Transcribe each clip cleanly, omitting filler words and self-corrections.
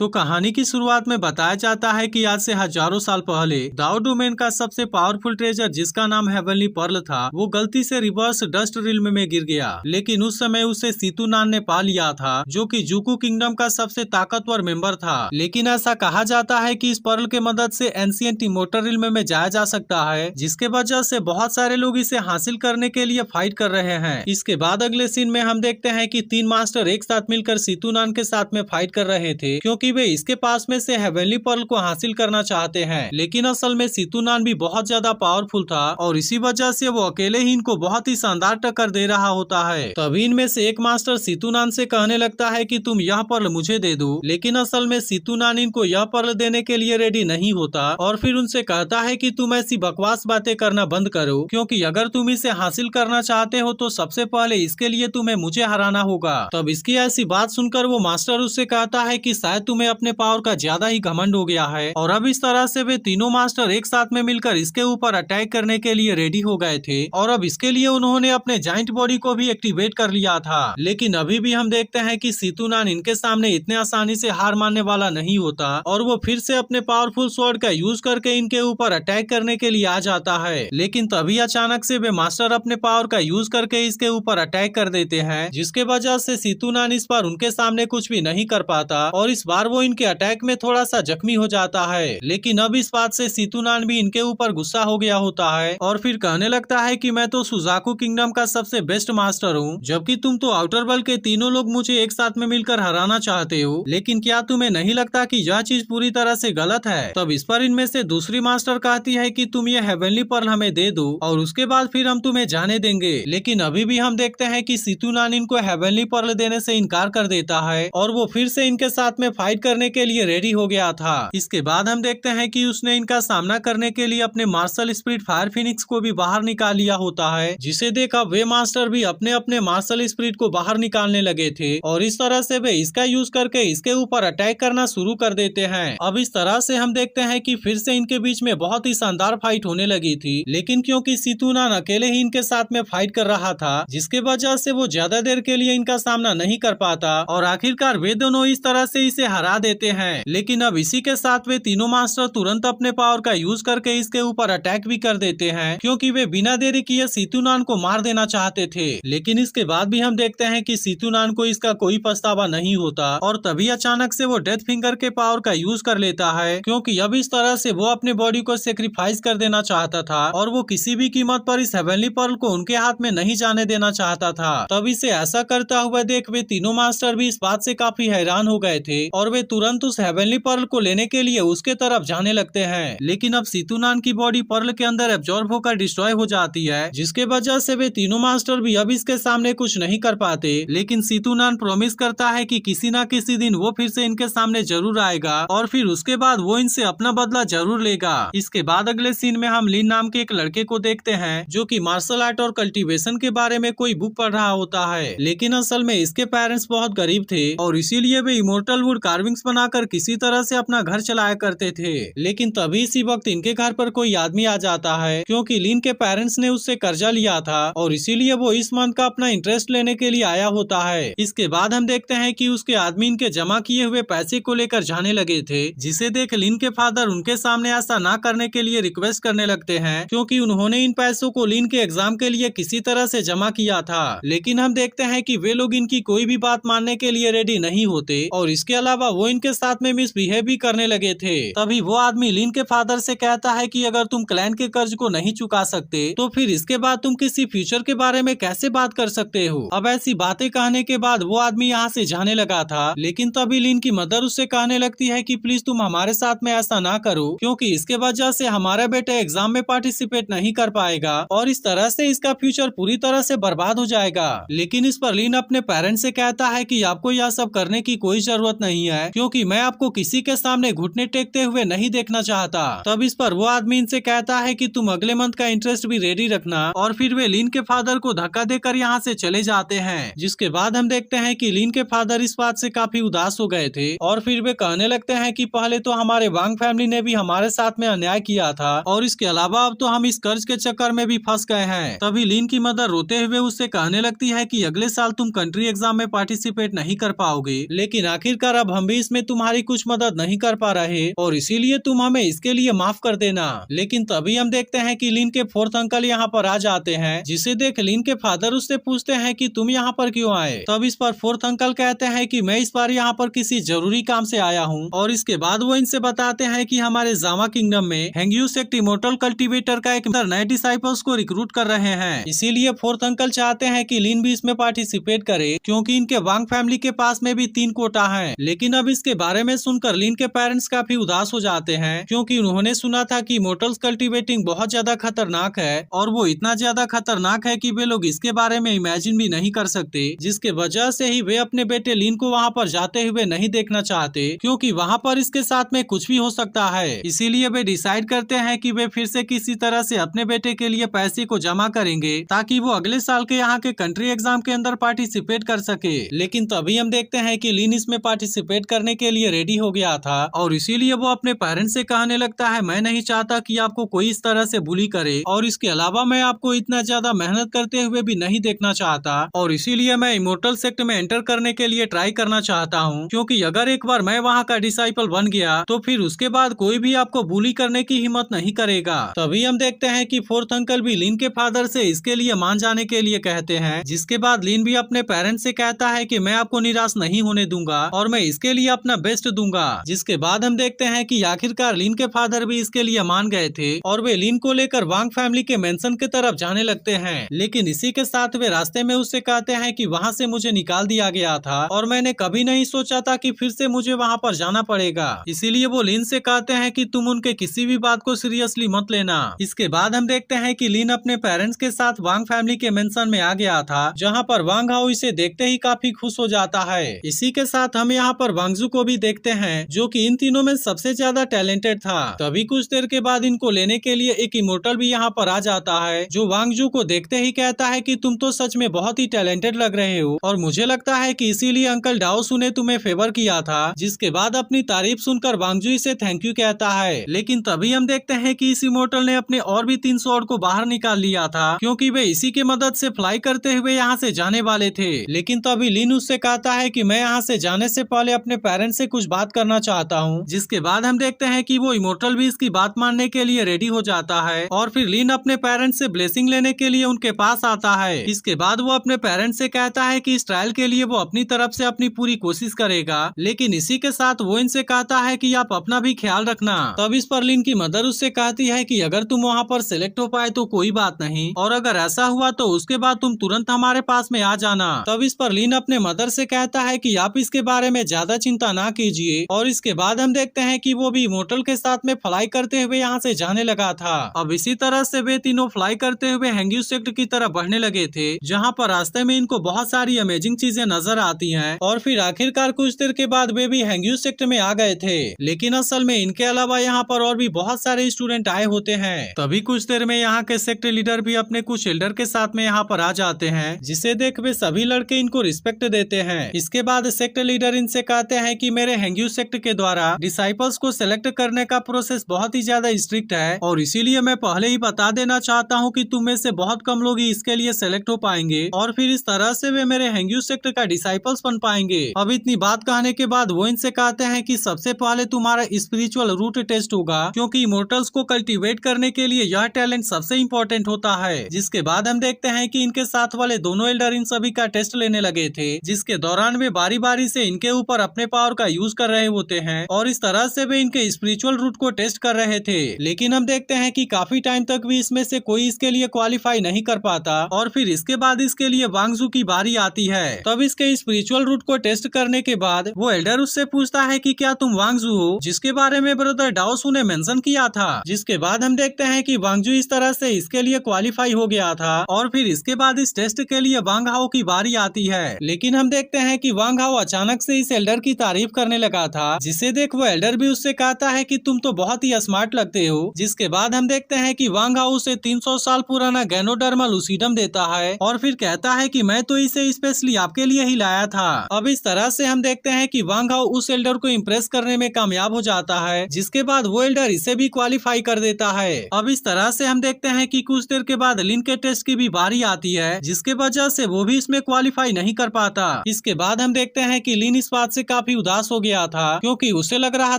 तो कहानी की शुरुआत में बताया जाता है कि आज से हजारों साल पहले दाओ डोमेन का सबसे पावरफुल ट्रेजर जिसका नाम हेवनली पर्ल था वो गलती से रिवर्स डस्ट रिल्म में गिर गया। लेकिन उस समय उसे सीतुनान ने पा लिया था जो कि जुकू किंगडम का सबसे ताकतवर मेंबर था। लेकिन ऐसा कहा जाता है कि इस पर्ल के मदद से एंशिएंट इमोर्टल रिल्म में जाया जा सकता है, जिसके वजह से बहुत सारे लोग इसे हासिल करने के लिए फाइट कर रहे हैं। इसके बाद अगले सीन में हम देखते हैं कि 3 मास्टर एक साथ मिलकर सीतुनान के साथ में फाइट कर रहे थे क्योंकि वे इसके पास में से हेवनली पर्ल को हासिल करना चाहते हैं। लेकिन असल में सीतुनान भी बहुत ज्यादा पावरफुल था और इसी वजह से वो अकेले ही इनको बहुत ही शानदार टक्कर दे रहा होता है। तभी इनमें से एक मास्टर सीतुनान से कहने लगता है कि तुम यह पर्ल मुझे दे दो। लेकिन असल में सीतुनान इनको यह पर्ल देने के लिए रेडी नहीं होता और फिर उनसे कहता है कि तुम ऐसी बकवास बातें करना बंद करो, क्योंकि अगर तुम इसे हासिल करना चाहते हो तो सबसे पहले इसके लिए तुम्हें मुझे हराना होगा। तब इसकी ऐसी बात सुनकर वो मास्टर उससे कहता है कि शायद तुम्हें अपने पावर का ज्यादा ही घमंड हो गया है। और अब इस तरह से वे तीनों मास्टर एक साथ में मिलकर इसके ऊपर अटैक करने के लिए रेडी हो गए थे और अब इसके लिए उन्होंने अपने जाइंट बॉडी को भी एक्टिवेट कर लिया था। लेकिन अभी भी हम देखते हैं कि सीतुनान इनके सामने इतने आसानी से हार मानने वाला नहीं होता और वो फिर से अपने पावरफुल स्वॉर्ड का यूज करके इनके ऊपर अटैक करने के लिए आ जाता है। लेकिन तभी अचानक से वे मास्टर अपने पावर का यूज करके इसके ऊपर अटैक कर देते हैं, जिसके वजह से सीतुनान इस बार उनके सामने कुछ भी नहीं कर पाता और इस बार वो इनके अटैक में थोड़ा सा जख्मी हो जाता है। लेकिन अब इस बात से सीतुनान भी इनके ऊपर गुस्सा हो गया होता है और फिर कहने लगता है कि मैं तो सुजाकू किंगडम का सबसे बेस्ट मास्टर हूँ, जबकि तुम तो आउटर वर्ल्ड के तीनों लोग मुझे एक साथ में मिलकर हराना चाहते हो। लेकिन क्या तुम्हें नहीं लगता कि यह चीज पूरी तरह से गलत है? तब इस पर इनमें से दूसरी मास्टर कहती है कि तुम ये हेवनली पर्ल हमें दे दो और उसके बाद फिर हम तुम्हें जाने देंगे। लेकिन अभी भी हम देखते हैं कि सीतुनान इनको हेवनली पर्ल देने से इनकार कर देता है और वो फिर से इनके साथ में फाइट करने के लिए रेडी हो गया था। इसके बाद हम देखते हैं कि उसने इनका सामना करने के लिए अपने मार्शल स्पिरिट फायर फिनिक्स को भी बाहर निकाल लिया होता है, जिसे देखा वे मास्टर भी अपने अपने मार्शल स्पिरिट को बाहर निकालने लगे थे और इस तरह से वे इसका यूज करके इसके ऊपर अटैक करना शुरू कर देते हैं। अब इस तरह से हम देखते हैं कि फिर से इनके बीच में बहुत ही शानदार फाइट होने लगी थी। लेकिन क्योंकि सीतुनान अकेले ही इनके साथ में फाइट कर रहा था, जिसके वजह से वो ज्यादा देर के लिए इनका सामना नहीं कर पाता और आखिरकार वे दोनों इस तरह से इसे हरा देते हैं। लेकिन अब इसी के साथ वे तीनों मास्टर तुरंत अपने पावर का यूज करके इसके ऊपर अटैक भी कर देते हैं, क्योंकि वे बिना देरी किए सीतुनान को मार देना चाहते थे। लेकिन इसके बाद भी हम देखते हैं कि सीतुनान को इसका कोई पछतावा नहीं होता और तभी अचानक से वो डेथ फिंगर के पावर का यूज कर लेता है, क्योंकि अब इस तरह से वो अपने बॉडी को सेक्रीफाइस कर देना चाहता था और वो किसी भी कीमत पर इस हेवनली पर्ल को उनके हाथ में नहीं जाने देना चाहता था। तब इसे ऐसा करता हुआ देख वे तीनों मास्टर भी इस बात से काफी हैरान हो गए थे और वे तुरंत उस हेवनली पर्ल को लेने के लिए उसके तरफ जाने लगते हैं। लेकिन अब सीतुनान की बॉडी पर्ल के अंदर एब्जॉर्ब होकर डिस्ट्रॉय हो जाती है, जिसके वजह से वे तीनों मास्टर भी अब इसके सामने कुछ नहीं कर पाते। लेकिन सीतुनान प्रॉमिस करता है कि किसी न किसी दिन वो फिर से इनके सामने जरूर आएगा और फिर उसके बाद वो इनसे अपना बदला जरूर लेगा। इसके बाद अगले सीन में हम लिन नाम के एक लड़के को देखते हैं जो कि मार्शल आर्ट और कल्टीवेशन के बारे में कोई बुक पढ़ रहा होता है। लेकिन असल में इसके पेरेंट्स बहुत गरीब थे और इसीलिए वे इमोर्टल वुड कार्विंग्स बनाकर किसी तरह से अपना घर चलाया करते थे। लेकिन तभी इसी वक्त इनके घर पर कोई आदमी आ जाता है, क्योंकि लिन के पेरेंट्स ने उससे कर्जा लिया था और इसीलिए वो इस मंथ का अपना इंटरेस्ट लेने के लिए आया होता है। इसके बाद हम देखते हैं कि उसके आदमी इनके जमा किए हुए पैसे को लेकर जाने लगे थे, जिसे देख लिन के फादर उनके सामने ऐसा ना करने के लिए रिक्वेस्ट करने लगते हैं, क्योंकि उन्होंने इन पैसों को लिन के एग्जाम के लिए किसी तरह से जमा किया था। लेकिन हम देखते हैं कि वे लोग इनकी कोई भी बात मानने के लिए रेडी नहीं होते और इसके अलावा वो इनके साथ में मिसबिहेव भी करने लगे थे। तभी वो आदमी लिन के फादर से कहता है कि अगर तुम क्लैन के कर्ज को नहीं चुका सकते तो फिर इसके बाद तुम किसी फ्यूचर के बारे में कैसे बात कर सकते हो। अब ऐसी बातें कहने के बाद वो आदमी यहाँ से जाने लगा था। लेकिन तभी लिन की मदर उससे कहने लगती है कि प्लीज तुम हमारे साथ में ऐसा ना करो, क्योंकि इसके वजह से हमारा बेटा एग्जाम में पार्टिसिपेट नहीं कर पाएगा और इस तरह से इसका फ्यूचर पूरी तरह से बर्बाद हो जाएगा। लेकिन इस पर लिन अपने पेरेंट्स से कहता है कि आपको यह सब करने की कोई जरूरत नहीं है, क्योंकि मैं आपको किसी के सामने घुटने टेकते हुए नहीं देखना चाहता। तब इस पर वो आदमी इनसे कहता है कि तुम अगले मंथ का इंटरेस्ट भी रेडी रखना और फिर वे लिन के फादर को धक्का देकर यहाँ से चले जाते हैं। जिसके बाद हम देखते हैं कि लिन के फादर इस बात से काफी उदास हो गए थे और फिर वे कहने लगते हैं कि पहले तो हमारे वांग फैमिली ने भी हमारे साथ में अन्याय किया था और इसके अलावा अब तो हम इस कर्ज के चक्कर में भी फंस गए हैं। तभी लिन की मदर रोते हुए उससे कहने लगती है कि अगले साल तुम कंट्री एग्जाम में पार्टिसिपेट नहीं कर पाओगे, लेकिन आखिरकार अब हम भी इसमें तुम्हारी कुछ मदद नहीं कर पा रहे और इसीलिए तुम हमें इसके लिए माफ कर देना। लेकिन तभी हम देखते हैं कि लिन के फोर्थ अंकल यहाँ पर आ जाते हैं, जिसे देख लिन के फादर उससे पूछते हैं कि तुम यहाँ पर क्यों आए। तब इस पर फोर्थ अंकल कहते हैं कि मैं इस बार यहाँ पर किसी जरूरी काम से आया हूँ। और इसके बाद वो इनसे बताते हैं कि हमारे जावा किंगडम में हेंग्यू सेक्ट इमोर्टल कल्टीवेटर का एक नए डिसाइपल्स को रिक्रूट कर रहे हैं। इसीलिए फोर्थ अंकल चाहते हैं कि लिन भी इसमें पार्टिसिपेट करे, क्योंकि इनके वांग फैमिली के पास में भी 3 कोटा है। लेकिन अब इसके बारे में सुनकर लिन के पेरेंट्स काफी उदास हो जाते हैं, क्योंकि उन्होंने सुना था कि इमोर्टल्स कल्टीवेटिंग बहुत ज्यादा खतरनाक है और वो इतना ज्यादा खतरनाक है कि वे लोग इसके बारे में इमेजिन भी नहीं कर सकते, जिसके वजह से ही वे अपने बेटे लिन को वहाँ पर जाते हुए नहीं देखना चाहते, क्योंकि वहाँ पर इसके साथ में कुछ भी हो सकता है। इसीलिए वे डिसाइड करते हैं कि वे फिर से किसी तरह से अपने बेटे के लिए पैसे को जमा करेंगे, ताकि वो अगले साल के यहाँ के कंट्री एग्जाम के अंदर पार्टिसिपेट कर सके। लेकिन तभी हम देखते हैं कि लिन इसमें पार्टिसिपेट करने के लिए रेडी हो गया था और इसीलिए वो अपने पेरेंट्स से कहने लगता है, मैं नहीं चाहता कि आपको कोई इस तरह से बुली करे और इसके अलावा मैं आपको इतना ज्यादा मेहनत करते हुए भी नहीं देखना चाहता और इसीलिए मैं इमोर्टल सेक्ट में एंटर करने के लिए ट्राई करना चाहता हूँ, क्योंकि अगर एक बार मैं वहाँ का डिसाइपल बन गया तो फिर उसके बाद कोई भी आपको बुली करने की हिम्मत नहीं करेगा। तभी हम देखते हैं कि फोर्थ अंकल भी लिन के फादर से इसके लिए मान जाने के लिए कहते हैं, जिसके बाद लिन भी अपने पेरेंट्स से कहता है कि मैं आपको निराश नहीं होने दूंगा और मैं इसके लिए अपना बेस्ट दूंगा। जिसके बाद हम देखते हैं कि आखिरकार लिन के फादर भी इसके लिए मान गए थे और वे लिन को लेकर वांग फैमिली के मेंशन की तरफ जाने लगते हैं। लेकिन इसी के साथ वे रास्ते में उससे कहते हैं कि वहाँ से मुझे निकाल दिया गया था और मैंने कभी नहीं सोचा था कि फिर से मुझे वहाँ पर जाना पड़ेगा। इसीलिए वो लिन से कहते हैं कि तुम उनके किसी भी बात को सीरियसली मत लेना। इसके बाद हम देखते हैं कि लिन अपने पेरेंट्स के साथ वांग फैमिली के मेंशन में आ गया था, जहाँ पर वांग हाउ इसे देखते ही काफी खुश हो जाता है। इसी के साथ हम यहाँ पर वांगजू को भी देखते हैं, जो कि इन तीनों में सबसे ज्यादा टैलेंटेड था। तभी कुछ देर के बाद इनको लेने के लिए एक इमोर्टल भी यहाँ पर आ जाता है, जो वांगजू को देखते ही कहता है कि तुम तो सच में बहुत ही टैलेंटेड लग रहे हो और मुझे लगता है कि इसीलिए अंकल डाओसू ने तुम्हें फेवर किया था। जिसके बाद अपनी तारीफ सुनकर वांगजू इसे थैंक यू कहता है। लेकिन तभी हम देखते हैं कि इस इमोर्टल ने अपने और भी 3 स्वॉर्ड को बाहर निकाल लिया था, क्योंकि वे इसी की मदद से फ्लाई करते हुए यहाँ से जाने वाले थे। लेकिन तभी लिन उससे कहता है कि मैं यहाँ से जाने से पहले अपने पेरेंट्स से कुछ बात करना चाहता हूँ। जिसके बाद हम देखते हैं कि वो इमोर्टल भी इसकी बात मानने के लिए रेडी हो जाता है और फिर लिन अपने पेरेंट्स से ब्लेसिंग लेने के लिए उनके पास आता है। इसके बाद वो अपने पेरेंट्स से कहता है कि इस ट्रायल के लिए वो अपनी तरफ से अपनी पूरी कोशिश करेगा, लेकिन इसी के साथ वो इनसे कहता है कि आप अपना भी ख्याल रखना। तब इस पर लिन की मदर उससे कहती है कि अगर तुम वहाँ पर सिलेक्ट हो पाए तो कोई बात नहीं, और अगर ऐसा हुआ तो उसके बाद तुम तुरंत हमारे पास में आ जाना। तब इस पर लिन अपने मदर से कहता है कि आप इसके बारे में ज्यादा चिंता ना कीजिए और इसके बाद हम देखते हैं कि वो भी इमोर्टल के साथ में फ्लाई करते हुए यहाँ से जाने लगा था। अब इसी तरह से वे तीनों फ्लाई करते हुए हेंग्यू सेक्ट की तरफ बढ़ने लगे थे, जहाँ पर रास्ते में इनको बहुत सारी अमेजिंग चीजें नजर आती हैं और फिर आखिरकार कुछ देर के बाद वे भी हेंग्यू सेक्ट में आ गए थे। लेकिन असल में इनके अलावा यहाँ पर और भी बहुत सारे स्टूडेंट आए होते हैं। तभी कुछ देर में यहाँ के सेक्ट लीडर भी अपने कुछ एल्डर के साथ में यहाँ पर आ जाते हैं, जिसे देख वे सभी लड़के इनको रिस्पेक्ट देते हैं। इसके बाद सेक्ट लीडर इनसे कहते हैं कि मेरे हेंग्यू सेक्ट के द्वारा डिसाइपल्स को सिलेक्ट करने का प्रोसेस बहुत ही ज्यादा स्ट्रिक्ट है और इसीलिए मैं पहले ही बता देना चाहता हूँ कि तुम में से बहुत कम लोग ही इसके लिए सेलेक्ट हो पाएंगे और फिर इस तरह से वे मेरे हेंग्यू सेक्ट का डिसाइपल्स बन पाएंगे। अब इतनी बात कहने के बाद वो इनसे कहते हैं कि सबसे पहले तुम्हारा स्पिरिचुअल रूट टेस्ट होगा, क्योंकि इमोर्टल्स को कल्टीवेट करने के लिए यह टैलेंट सबसे इम्पोर्टेंट होता है। जिसके बाद हम देखते हैं कि इनके साथ वाले दोनों एल्डर इन सभी का टेस्ट लेने लगे थे, जिसके दौरान वे बारी बारी से इनके ऊपर अपने पावर का यूज कर रहे होते हैं और इस तरह से वे इनके स्पिरिचुअल रूट को टेस्ट कर रहे थे। लेकिन हम देखते हैं कि काफी टाइम तक भी इसमें से कोई इसके लिए क्वालिफाई नहीं कर पाता और फिर इसके बाद इसके लिए वांगजू की बारी आती है। तब इसके स्पिरिचुअल रूट को टेस्ट करने के बाद वो एल्डर उससे पूछता है कि क्या तुम वांगजू हो, जिसके बारे में ब्रदर डाओसू ने मेंशन किया था। जिसके बाद हम देखते हैं कि वांगजू इस तरह से इसके लिए क्वालिफाई हो गया था और फिर इसके बाद इस टेस्ट के लिए वांग हाओ की बारी आती है। लेकिन हम देखते हैं कि वांग हाओ अचानक से इस एल्डर की तारीफ करने लगा था, जिसे देख वो एल्डर भी उससे कहता है कि तुम तो बहुत ही स्मार्ट लगते हो। जिसके बाद हम देखते हैं कि वांग हाओ उसे 300 साल पुराना गैनोडर्मल लूसीडम देता है और फिर कहता है कि मैं तो इसे स्पेशली आपके लिए ही लाया था। अब इस तरह से हम देखते हैं कि वांग हाओ उस एल्डर को इम्प्रेस करने में कामयाब हो जाता है, जिसके बाद वो एल्डर इसे भी क्वालिफाई कर देता है। अब इस तरह से हम देखते हैं कि कुछ देर के बाद लिन के टेस्ट की भी बारी आती है, जिसके वजह से वो भी इसमें क्वालिफाई नहीं कर पाता। इसके बाद हम देखते हैं कि लिन इस बात से काफी उदास हो गया था, क्योंकि उसे लग रहा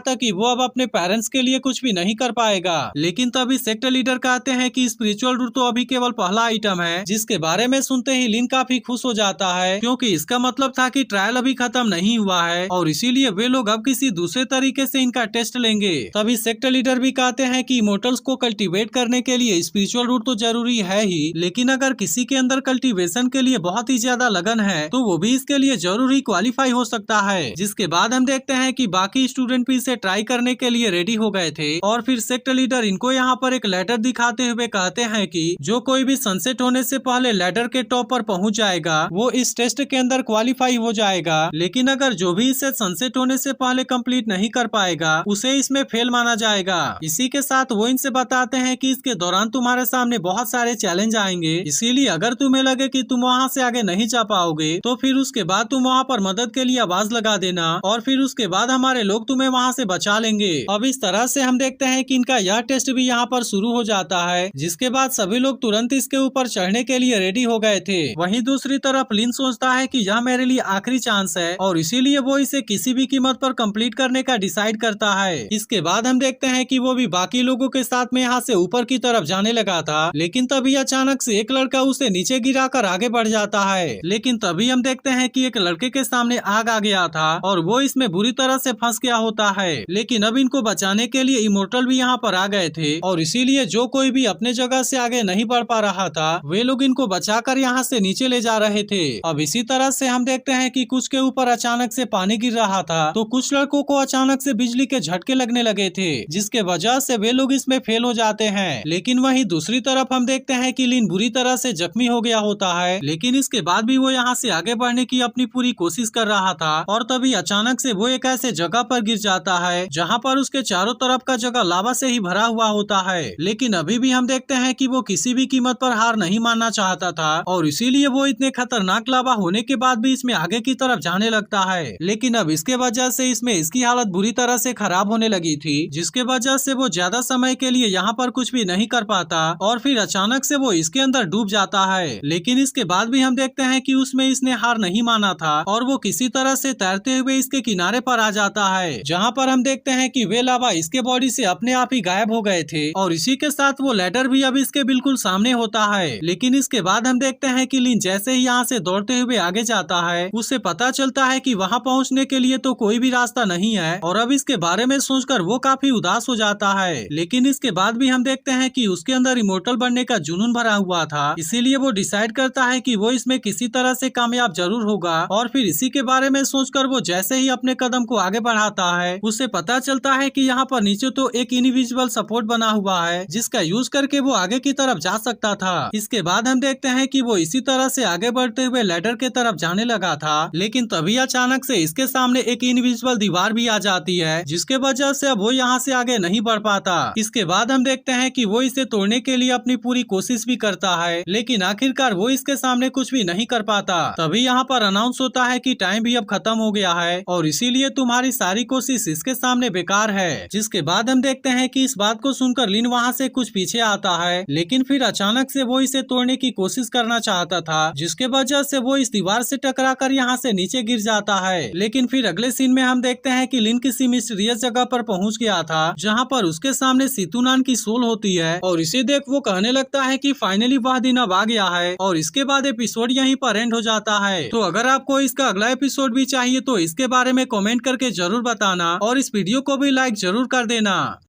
था कि वो अब अपने पेरेंट्स के लिए कुछ भी नहीं कर पाएगा। लेकिन तभी सेक्टर लीडर कहते हैं कि स्पिरिचुअल रूट तो अभी केवल पहला आइटम है, जिसके बारे में सुनते ही लिन काफी खुश हो जाता है, क्योंकि इसका मतलब था कि ट्रायल अभी खत्म नहीं हुआ है और इसीलिए वे लोग अब किसी दूसरे तरीके से इनका टेस्ट लेंगे। तभी सेक्टर लीडर भी कहते हैं कि इमोर्टल्स को कल्टीवेट करने के लिए स्पिरिचुअल रूट तो जरूरी है ही, लेकिन अगर किसी के अंदर कल्टीवेशन के लिए बहुत ही ज्यादा लगन है तो वो भी इसके लिए जरूर ही क्वालिफाई हो सकता है। जिसके बाद हम देखते हैं कि बाकी स्टूडेंट भी इसे ट्राई करने के लिए रेडी हो गए थे और फिर सेक्टर लीडर इनको यहाँ पर एक लेटर दिखाते हुए कहते हैं कि जो कोई भी सनसेट होने से पहले लेडर के टॉप पर पहुँच जाएगा वो इस टेस्ट के अंदर क्वालिफाई हो जाएगा, लेकिन अगर जो भी इसे सनसेट होने से पहले कंप्लीट नहीं कर पाएगा उसे इसमें फेल माना जाएगा। इसी के साथ वो इनसे बताते हैं कि इसके दौरान तुम्हारे सामने बहुत सारे चैलेंज आएंगे, इसीलिए अगर तुम्हें लगे कि तुम वहाँ से आगे नहीं जा पाओगे तो फिर उसके बाद तुम वहाँ पर मदद के लिए आवाज लगा देना और फिर उसके बाद हमारे लोग तुम्हें वहाँ से बचा लेंगे। अब इस तरह से हम देखते हैं कि इनका यह टेस्ट भी यहाँ पर शुरू हो जाता है, जिसके बाद सभी लोग तुरंत इसके ऊपर चढ़ने के लिए रेडी हो गए थे। वहीं दूसरी तरफ लिन सोचता है कि यह मेरे लिए आखिरी चांस है और इसीलिए वो इसे किसी भी कीमत पर कंप्लीट करने का डिसाइड करता है। इसके बाद हम देखते हैं कि वो भी बाकी लोगों के साथ में यहाँ से ऊपर की तरफ जाने लगा था, लेकिन तभी अचानक से एक लड़का उसे नीचे गिराकर आगे बढ़ जाता है। लेकिन तभी हम देखते हैं कि एक लड़के के सामने आग आ गया था और वो इसमें बुरी तरह से फंस गया होता है। लेकिन अब इनको बचाने के लिए इमोर्टल भी यहाँ पर आ गए थे और इसीलिए जो कोई भी अपने जगह से आगे नहीं बढ़ पा रहा था वे लोग इनको बचाकर यहाँ से नीचे ले जा रहे थे। अब इसी तरह से हम देखते हैं कि कुछ के ऊपर अचानक से पानी गिर रहा था तो कुछ लड़कों को अचानक से बिजली के झटके लगने लगे थे, जिसके वजह से वे लोग इसमें फेल हो जाते हैं। लेकिन वहीं दूसरी तरफ हम देखते हैं कि लिन बुरी तरह से जख्मी हो गया होता है, लेकिन इसके बाद भी वो यहाँ से आगे बढ़ने की अपनी पूरी कोशिश कर रहा था और तभी अचानक से वो एक ऐसे जगह पर गिर जाता है जहाँ पर उसके चारों तरफ का जगह लावा से ही भरा हुआ होता है। लेकिन अभी भी हम देखते हैं कि वो किसी भी कीमत पर हार नहीं मानना चाहता था और इसीलिए वो इतने खतरनाक लावा होने के बाद भी इसमें आगे की तरफ जाने लगता है। लेकिन अब इसके वजह से इसमें इसकी हालत बुरी तरह से खराब होने लगी थी, जिसके वजह से वो ज्यादा समय के लिए यहाँ पर कुछ भी नहीं कर पाता और फिर अचानक से वो इसके अंदर डूब जाता है। लेकिन इसके बाद भी हम देखते हैं कि उसमें इसने हार नहीं माना था और वो किसी तरह से तैरते हुए इसके किनारे पर आ जाता है, जहाँ पर हम देखते हैं कि वे लावा इसके बॉडी से अपने आप ही गायब हो गए थे और इसी के साथ वो लेडर भी अब इसके बिल्कुल सामने होता है। लेकिन इसके बाद हम देखते हैं कि लिन जैसे ही यहाँ से दौड़ते हुए आगे जाता है उसे पता चलता है कि वहाँ पहुँचने के लिए तो कोई भी रास्ता नहीं है और अब इसके बारे में सोचकर वो काफी उदास हो जाता है। लेकिन इसके बाद भी हम देखते हैं कि उसके अंदर इमोर्टल बनने का जुनून भरा हुआ था, इसीलिए वो डिसाइड करता है कि वो इसमें किसी तरह से कामयाब जरूर होगा और फिर इसी के बारे में सोचकर वो जैसे ही अपने कदम को आगे बढ़ाता है उसे पता चलता है कि यहाँ पर नीचे तो एक इनविजिबल सपोर्ट बना हुआ है जिसका यूज करके वो आगे की तरफ जा सकता था। इसके बाद हम देखते हैं कि वो इसी तरह से आगे बढ़ते हुए लैडर के तरफ जाने लगा था, लेकिन तभी अचानक से इसके सामने एक इनविजिबल दीवार भी आ जाती है, जिसके वजह से अब वो यहाँ से आगे नहीं बढ़ पाता। इसके बाद हम देखते हैं कि वो इसे तोड़ने के लिए अपनी पूरी कोशिश भी करता है, लेकिन आखिरकार वो इसके सामने कुछ भी नहीं कर पाता। तभी यहाँ पर अनाउंस होता है कि टाइम भी अब खत्म हो गया है और इसीलिए तुम्हारी सारी कोशिश इसके सामने बेकार है। जिसके बाद हम देखते हैं कि इस बात को सुनकर लिन वहाँ से कुछ पीछे आता है, लेकिन फिर अचानक से वो इसे तोड़ने की कोशिश करना चाहता था, जिसके वजह से वो इस दीवार से टकराकर यहाँ से नीचे गिर जाता है। लेकिन फिर अगले सीन में हम देखते हैं कि लिन किसी मिस्टीरियस जगह पर पहुँच गया था जहाँ पर उसके सामने सीतुनान की सोल होती है और इसे देख वो कहने लगता है कि फाइनली वह दिन अब आ गया है और इसके बाद एपिसोड यहीं पर एंड हो जाता है। तो अगर आपको इसका अगला एपिसोड भी चाहिए तो इसके बारे में कमेंट करके जरूर बताना और इस वीडियो को भी लाइक जरूर कर देना।